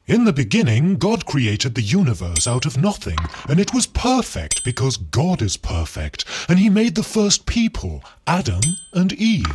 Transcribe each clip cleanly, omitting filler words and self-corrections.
In the beginning, God created the universe out of nothing, and it was perfect because God is perfect, and He made the first people, Adam and Eve.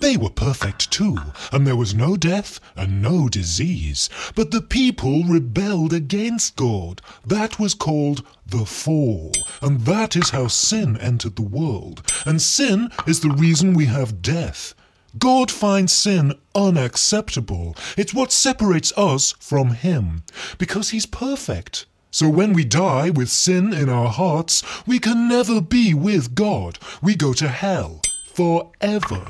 They were perfect too, and there was no death and no disease. But the people rebelled against God. That was called the fall, and that is how sin entered the world. And sin is the reason we have death. God finds sin unacceptable. It's what separates us from Him, because He's perfect. So when we die with sin in our hearts, we can never be with God. We go to hell forever.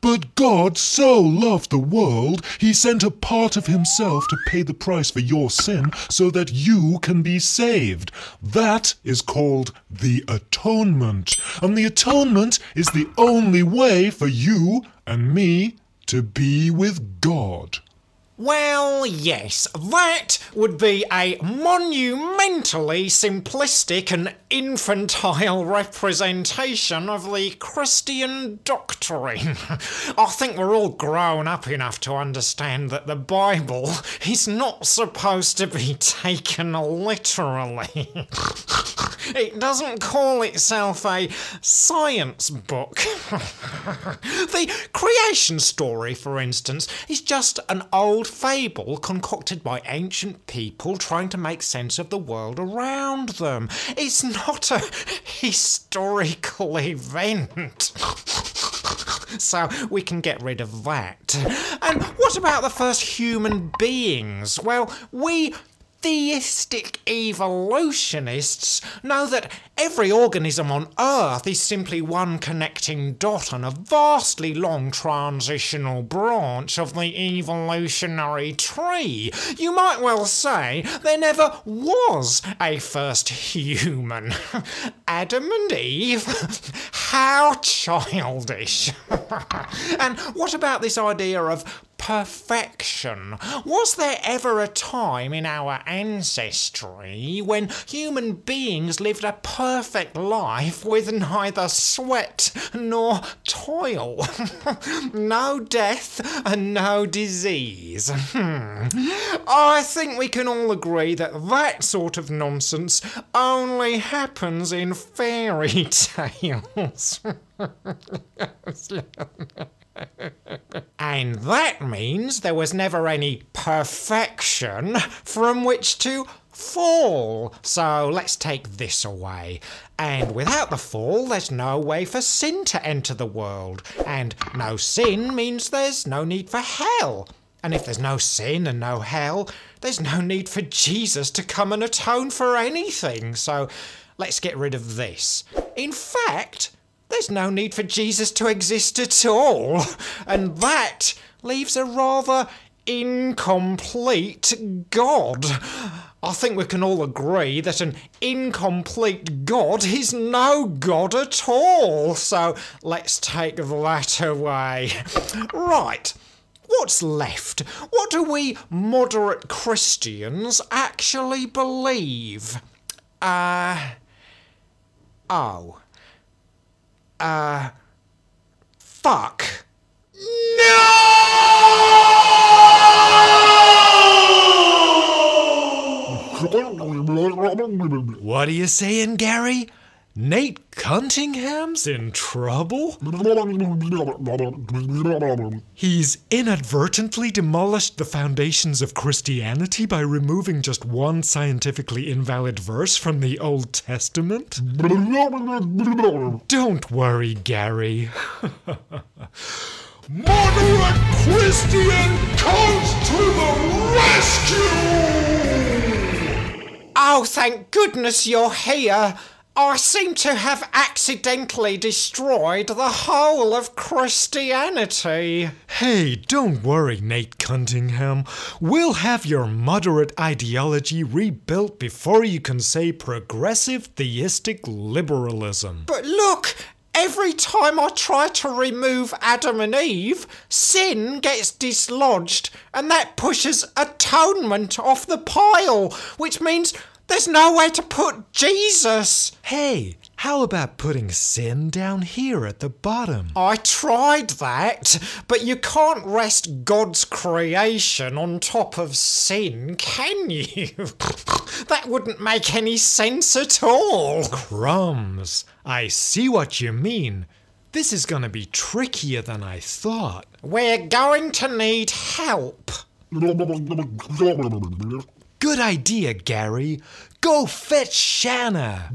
But God so loved the world, He sent a part of Himself to pay the price for your sin so that you can be saved. That is called the atonement. And the atonement is the only way for you and me to be with God. Well, yes, that would be a monumentally simplistic and infantile representation of the Christian doctrine. I think we're all grown up enough to understand that the Bible is not supposed to be taken literally. It doesn't call itself a science book. The creation story, for instance, is just an old fable concocted by ancient people trying to make sense of the world around them. It's not a historical event. So we can get rid of that. And what about the first human beings? Well, we theistic evolutionists know that every organism on Earth is simply one connecting dot on a vastly long transitional branch of the evolutionary tree. You might well say there never was a first human. Adam and Eve? How childish. And what about this idea of perfection? Was there ever a time in our ancestry when human beings lived a perfect life with neither sweat nor toil? No death and no disease. I think we can all agree that that sort of nonsense only happens in fairy tales. And that means there was never any perfection from which to fall. So let's take this away. And without the fall, there's no way for sin to enter the world. And no sin means there's no need for hell. And if there's no sin and no hell, there's no need for Jesus to come and atone for anything. So let's get rid of this. In fact, there's no need for Jesus to exist at all, and that leaves a rather incomplete God. I think we can all agree that an incomplete God is no God at all, so let's take that away. Right. What's left? What do we moderate Christians actually believe? Fuck. No! What are you saying, Gary? Nate Cunningham's in trouble? He's inadvertently demolished the foundations of Christianity by removing just one scientifically invalid verse from the Old Testament? Don't worry, Gary. Moderate Christian comes to the rescue! Oh, thank goodness you're here. I seem to have accidentally destroyed the whole of Christianity. Hey, don't worry, Nate Cuntingham. We'll have your moderate ideology rebuilt before you can say progressive theistic liberalism. But look, every time I try to remove Adam and Eve, sin gets dislodged, and that pushes atonement off the pile, which means there's nowhere to put Jesus. Hey, How about putting sin down here at the bottom? I tried that, but you can't rest God's creation on top of sin, can you? That wouldn't make any sense at all. Crumbs. I see what you mean. This is gonna be trickier than I thought. We're going to need help. Good idea, Gary. Go fetch Shanna.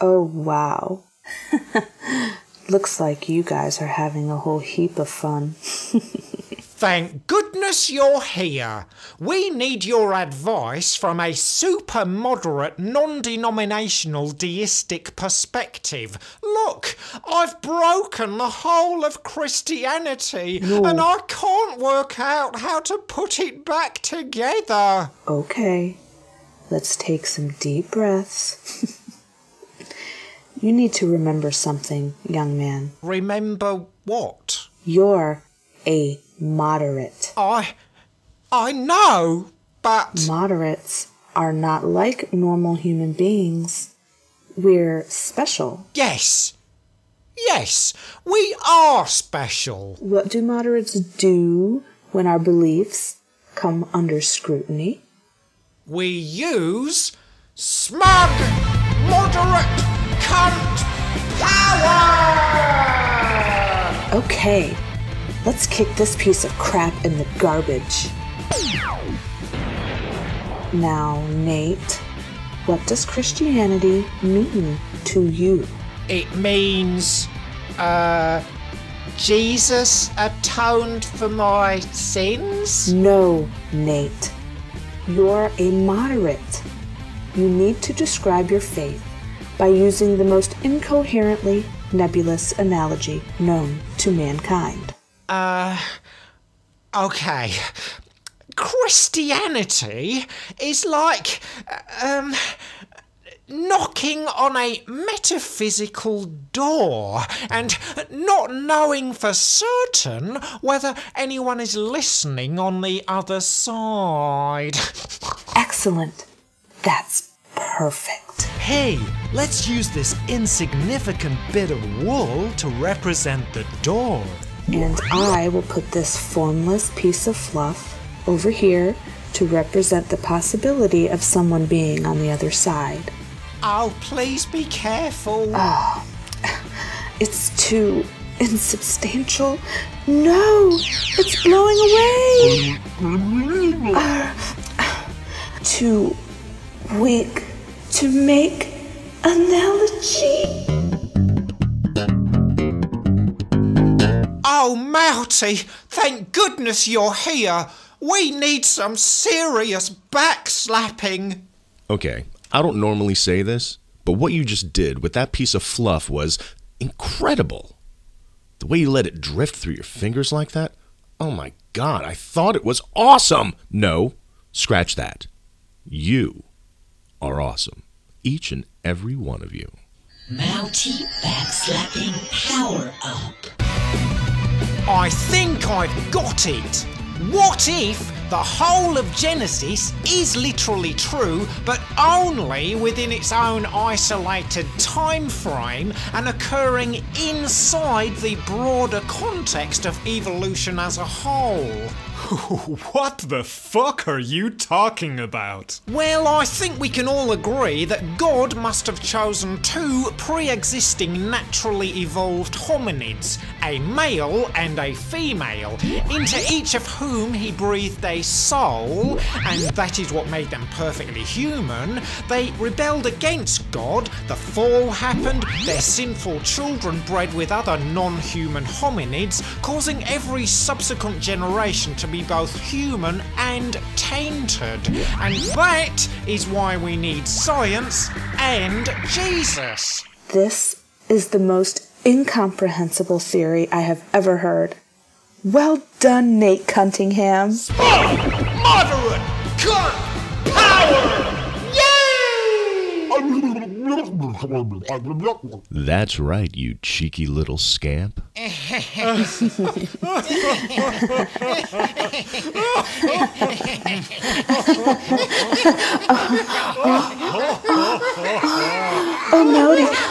Oh, wow. Looks like you guys are having a whole heap of fun. Thank goodness you're here. We need your advice from a super moderate, non-denominational deistic perspective. Look, I've broken the whole of Christianity and I can't work out how to put it back together. Okay, let's take some deep breaths. You need to remember something, young man. Remember what? You're a moderate. I know, but... Moderates are not like normal human beings. We're special. Yes, we are special. What do moderates do when our beliefs come under scrutiny? We use SMUG Moderate CUNT POWER! Okay, let's kick this piece of crap in the garbage. Now, Nate, what does Christianity mean to you? It means, Jesus atoned for my sins? No, Nate. You're a moderate. You need to describe your faith by using the most incoherently nebulous analogy known to mankind. Okay. Christianity is like, knocking on a metaphysical door and not knowing for certain whether anyone is listening on the other side. Excellent. That's perfect. Hey, let's use this insignificant bit of wool to represent the door. And I will put this formless piece of fluff over here to represent the possibility of someone being on the other side. Oh, please be careful. Oh, it's too insubstantial. No, it's blowing away. Too weak to make analogy. Oh, Maute, thank goodness you're here. We need some serious backslapping. Okay, I don't normally say this, but what you just did with that piece of fluff was incredible. The way you let it drift through your fingers like that, oh my God, I thought it was awesome. No, scratch that. You are awesome. Each and every one of you. Maute backslapping power up. I think I've got it. What if the whole of Genesis is literally true, but only within its own isolated time frame and occurring inside the broader context of evolution as a whole? What the fuck are you talking about? Well, I think we can all agree that God must have chosen two pre-existing naturally evolved hominids, a male and a female, into each of whom he breathed a soul, and that is what made them perfectly human. They rebelled against God, the fall happened, their sinful children bred with other non-human hominids, causing every subsequent generation to be both human and tainted. And that is why we need science and Jesus. This is the most incomprehensible theory I have ever heard. Well done, Nate Cuntingham. Moderate Cunt Power! Yay! That's right, you cheeky little scamp. Oh, Maute,